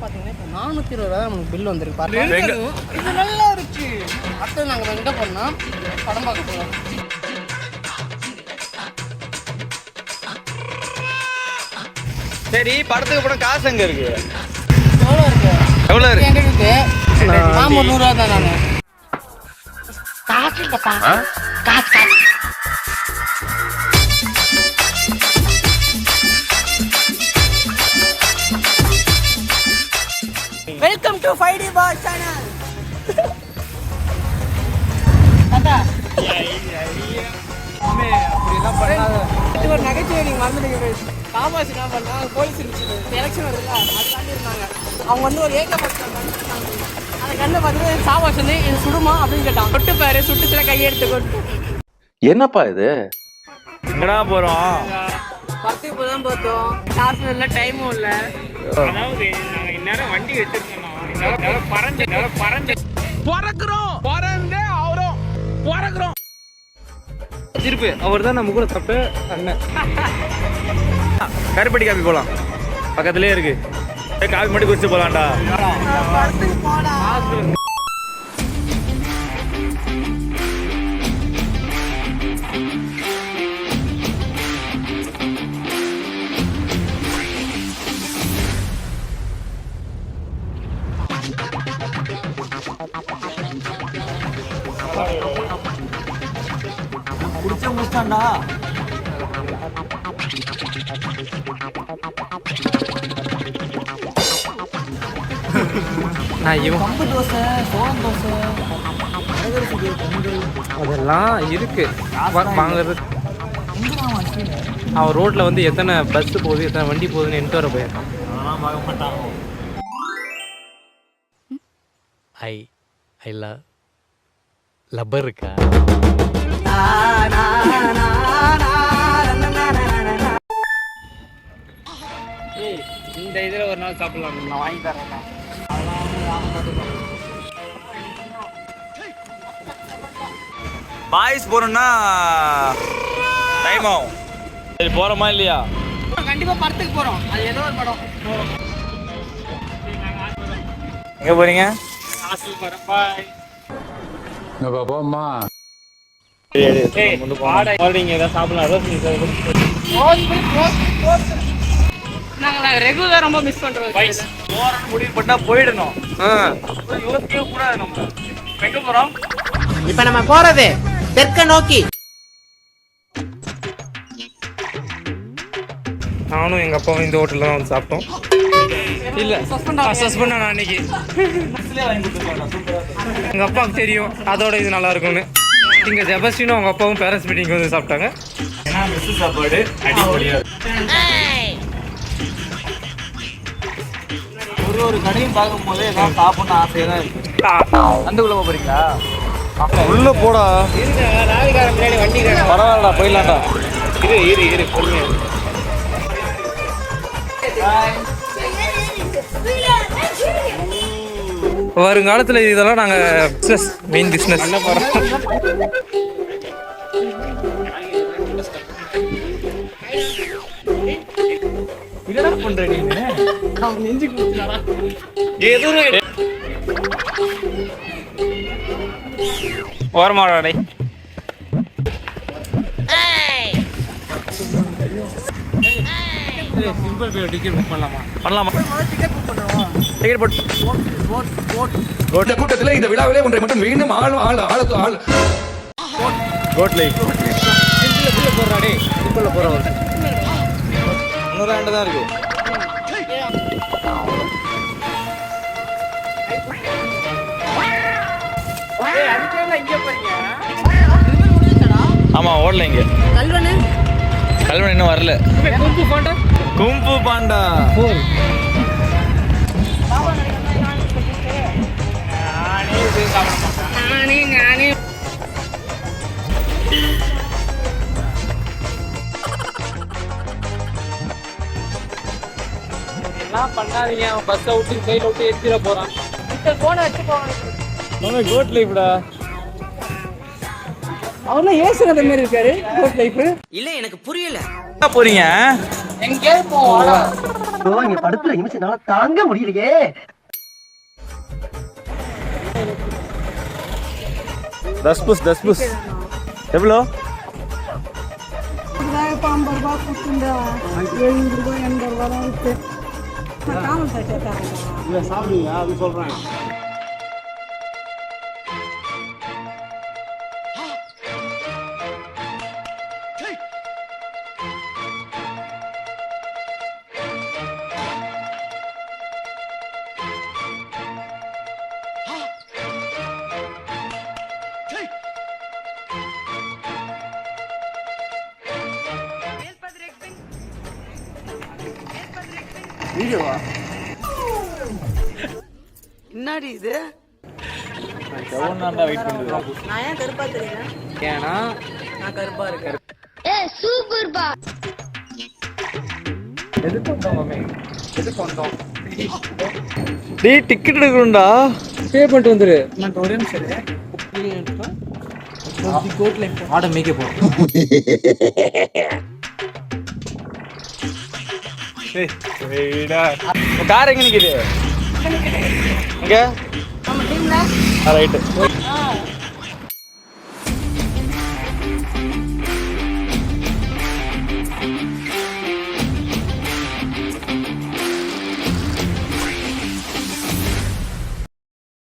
பார்த்தீங்கன்னா இப்போ 420 ரூபா நமக்கு பில் வந்துருக்கு பாருங்க. இது நல்லா இருக்கு. அடுத்து நாங்கள் எங்கே போனோம், படம் பார்க்க போகிறோம். சரி, படத்துக்கு போன காசு எங்க இருக்கு? எவ்வளோ இருக்கு? எவ்வளோ இருக்கு? எங்க இருக்கு? நான் 100 ரூபா தான். நான் காசு இல்லப்பா, காசு காசு. Welcome to 5D Boss channel. தாத்தா அம்மே அப்படி எல்லாம் பண்ணாத. இது ஒரு நகைச்சுவை நீங்க மறந்துட்டீங்க फ्रेंड्स. காமாசி என்ன பண்ணாங்க, போலீஸ் எலெக்ஷன் வருதுல, அது தாண்டி இருந்தாங்க. அவங்க வந்து ஒரு ஏகபட்சம் கண்டிச்சாங்க. அந்த கண்ணை பார்த்துட்டு சாவாஸ் வந்து இது சுடுமா அப்படின்னு கேட்டான். தொட்டு பாரு, சுட்டுச்சுல கையெடுத்து கொண்டு. என்னப்பா இது? எங்கடா போறோம்? பத்துக்கு போதான் பார்த்தோம். காசும் இல்லை, டைமும் இல்லை. அதாவது நாங்க இந்நேரம் வண்டி வச்சிருக்கோம். திருப்பு அவர் தான் நம்ம கூட தப்பு அண்ணன். கருப்பட்டி காப்பி போலாம், பக்கத்துலயே இருக்கு. காப்பி மட்டும் குடிச்சு போலாம்டா. படத்துக்கு போடா. குடிச்ச முடிச்சாண்டா. கம்பு தோசை, சோளம் தோசை, அதெல்லாம் இருக்கு வாங்குறது. அவன் ரோட்ல வந்து எத்தனை பஸ் போகுது, எத்தனை வண்டி போகுதுன்னு என்ட்டு வர போயிருக்கான். அதெல்லாம் பார்க்க மாட்டாங்க. ஐ லப்பர் இருக்கா? இந்த இதுல ஒரு நாள் சாப்பிடலாம், நான் வாங்கி தரேன். பாய்ஸ் போறோம்னா டைம் ஆகும். சரி, போறோமா இல்லையா? கண்டிப்பா படத்துக்கு போறோம். அது ஏதோ ஒரு படம். எங்க போறீங்க? ஹாஸ்டல் போறேன். பாய். போம்மா. நீங்க ஏதாவது சாப்பிடலாம். நாங்க ரெகுலரா ரொம்ப மிஸ் பண்றோம். போறோம்னு முடிவு பண்ணா போயிடணும். யோசிக்கவே கூடாது. நம்ம எங்க போறோம்? இப்ப நம்ம போறது தெற்க நோக்கி. நானும் எங்க அப்பாவும் இந்த ஹோட்டல்ல தான் வந்து சாப்பிட்டோம். இல்ல சஸ்பெண்ட் ஆன அன்னைக்கு எங்க அப்பாவுக்கு தெரியும் அதோட இது நல்லா இருக்கும்னு. இங்க ஜெபஸ்டினும் அவங்க அப்பாவும் பேரண்ட்ஸ் மீட்டிங் வந்து சாப்பிட்டாங்க. சாப்பாடு அடிப்படையா ஒரு கடையும் பார்க்கும் போது ஏதாவது சாப்பிடணும் ஆசையா தான் இருக்கு. அந்துக்குள்ள போறீங்களா? உள்ள போடா. ராவிகாரம் பின்னாடி வண்டி பரவாயில்லடா, போயிடலாம்டா. இரு பொறுமையா. வருங்காலத்துல இதெல்லாம் நாங்க பிசினஸ், மெயின் பிசினஸ் என்ன போறோம். என்னடா பண்ற நீங்க? அவன் நெஞ்சு குடிச்சாரா? ஓரமாடா. சிம்பிள் பே டிக்கெட் புக் பண்ணலாமா? டிக்கெட் புக் பண்ணுவோம். டிக்கெட் போட்டு இந்த கூட்டத்தில் இந்த விழாவிலே ஒன்றை மட்டும் மீண்டும் கோட் லைஃப் சிம்பிள் போடுறா டே. சிம்பிள் போறவங்க இன்னொரு ஆண்டு தான் இருக்கு. இங்க போறீங்க. ஆமா, ஓடல. இங்க கல்வன் இன்னும் வரல. கும்பு பாண்டா நானே எல்லாம் பண்ணாதீங்க. அவன் பஸ்ஸை விட்டு கையில விட்டு ஏற்றிட போறான். போன வச்சு போவாங்க. கோட் லைஃப்டா. அவர்லாம் ஏசுகிற மாதிரி இருக்காரு. கோட் லைஃப் இல்ல, எனக்கு புரியல. போறீங்க? எங்கேயாவது போவோம். இங்க படுத்துல நிமிஷம் தாங்க முடியலையே. தஸ்புஸ் எவ்வளோ? 50 ரூபா கொடுத்துருந்தா 70 ரூபாய் 80 ரூபா தான் இருக்கு. காமல் சேர்த்தாங்க. இல்லை சாப்பிடுங்க அது சொல்கிறேன். என்னடி இது? வெயிட் பண்ணுறேன். நான் ஏன் கருப்பா தெரியுறேன்? ஏன்னா நான் கருப்பா இருக்கேன். டேய் டிக்கெட் எடுக்கணும்டா. பே பண்ணிட்டு வந்துரு. நான் ஒரே நிமிஷம் ஆட மேய்க்க போ. கார் எங்க நிக்குது? இங்க நம்ம டீம்ல ரைட்டு.